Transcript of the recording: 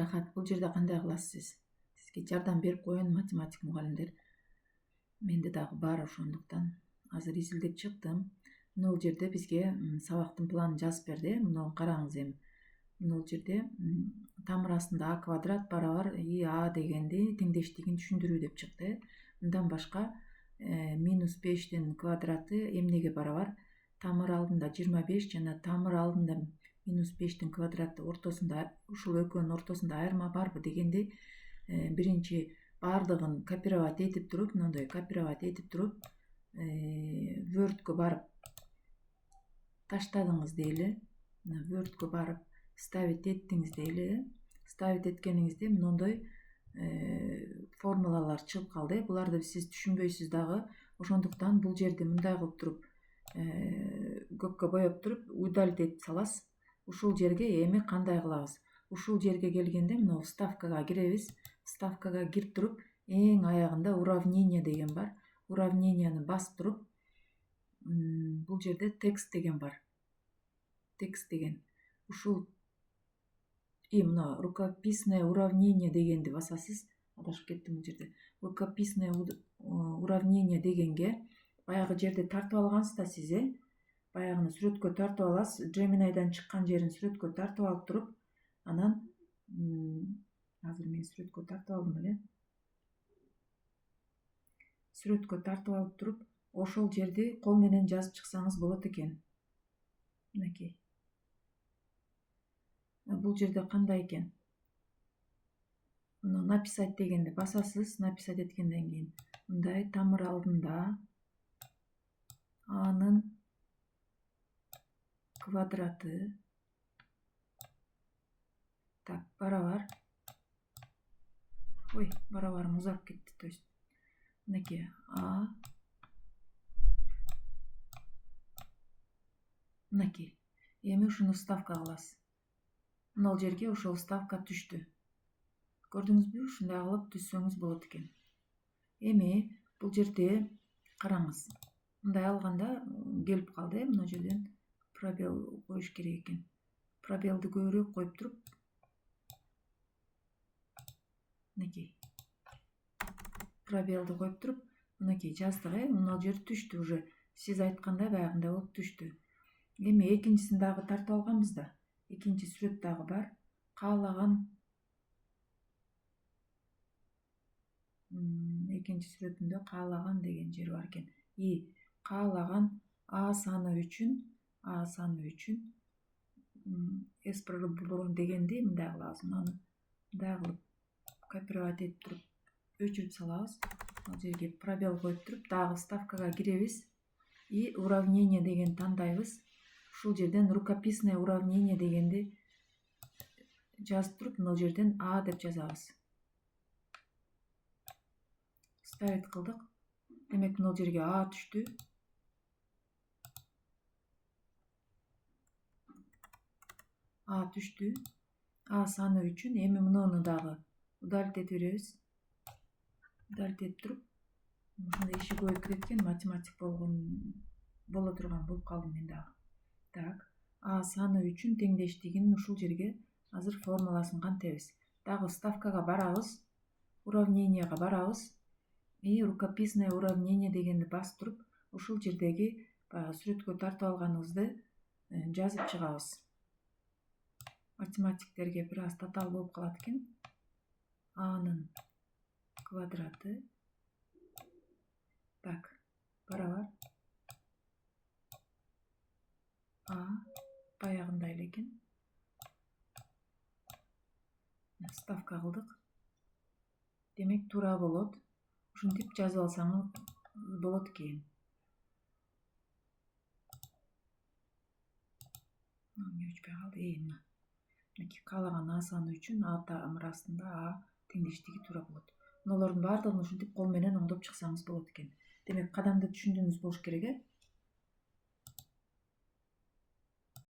рахат. Бул жерде кандай кыласыз? Сизге жардам берип коеюн математик мугалимдер. Менде дагы бар, ошондуктан азыр изилдеп чыктым. Бул жерде бизге сабактын планын жазып берди. Муну караңыз эми. Бул жерде тамыр астында а квадрат барабар и а дегенди теңдештигин түшүндүрүү деп чыкты. Мындан башка -5-тин квадраты эмнеге барабар? Тамыр алдында 25 жана тамыр алдында -5-тин квадраты ортосунда, ушул экөөнүн ортосунда айырма барбы дегенди биринчи баардыгын копировать этип туруп, мындай копировать этип туруп, Word'кө барып таштадыңыз дейли. Word'кө барып ставить эттиңиз дейли. Ставить эткениңизде мындай формулалар чыгып калды. Буларды сиз түшүнбөйсүз дагы. Ошондуктан бул жерде мындай кылып туруп, көккө боеп туруп, удалить этип саласыз. Ушул жерге эми кандай кылабыз? Ушул жерге келгенде мына вставкага киребиз. Вставкага кирип туруп, эң аягында уравнение деген бар. Уравнениени басып туруп, бул жерде текст деген бар. Текст деген. Ушул мына рукописное уравнение дегенди басасыз. Адашып кеттим бул жерде. Рукописное уравнение дегенге баягы жерде тартып алгансыз да сиз, баягыны сүрөткө тартып аласыз. Gemini'дан чыккан жерин сүрөткө тартып алып туруп, анан азыр мен сүрөткө тартып алдым эле. Сүрөткө тартып алып туруп, ошол жерди кол менен жазып чыксаңыз болот экен. Мынакей. Бул жерде кандай экен? Муну написать дегенди басасыз. Написать эткенден кийин мындай тамыр алдында анын квадраты так барабар. Ой, барабарым узап кетти. То есть мынакей а мынакей. Эми ушуну вставка кыласыз. Мына жерге ошол вставка түштү. Көрдүңүзбү? Ушундай кылып түзсөңүз болот экен. Эми бул жерде караңыз. Мындай алганда келип калды. Мына жерден пробел коюш керек экен. Пробелди көбүрөөк коюп туруп, мынакей. Пробелди коюп туруп, мынакей жаздык, мына жер түштү уже. Сиз айткандай баягындай болуп түштү. Эми экинчисин дагы тартып алганбыз да. Экинчи сүрөт дагы бар. Каалаган экинчи сүрөтүндө каалаган деген жер бар экен. Каалаган а саны үчүн S дегенди мындай кылабыз. Мынаны мындай кылып копировать этип туруп өчүрүп салабыз. Ал жерге пробел коюп туруп, дагы вставкага киребиз и уравнение деген тандайбыз. Ушул жерден рукописное уравнение дегенди жазып туруп, мына жерден а деп жазабыз. Ставить кылдык. Демек мына жерге а түштү. А түштү. А саны үчүн эми муну дагы удалить этип беребиз. Удалить этип туруп, ушундай иши көбөйүп кеткен, математик боло турган болуп калдым мен дагы. Так, а саны үчүн теңдештигин ушул жерге азыр формуласын кантебиз? Дагы вставкага барабыз, уравнениега барабыз и рукописное уравнение дегенди басып туруп, ушул жердеги сүрөткө тартып алганыбызды жазып чыгабыз. Математиктерге бир аз татаал болуп калат экен. Анын квадраты так барабар а баягындай эле экен. Ставка кылдык. Демек туура болот. Ушинтип жазып алсаңыз болот экен. Эмне өчпөй калды? Каалаган а саны үчүн а тамыр астында а теңдештиги туура болот. Мунулардын баардыгын ушинтип кол менен оңдоп чыксаңыз болот экен. Демек кадамды түшүндүңүз болуш керек,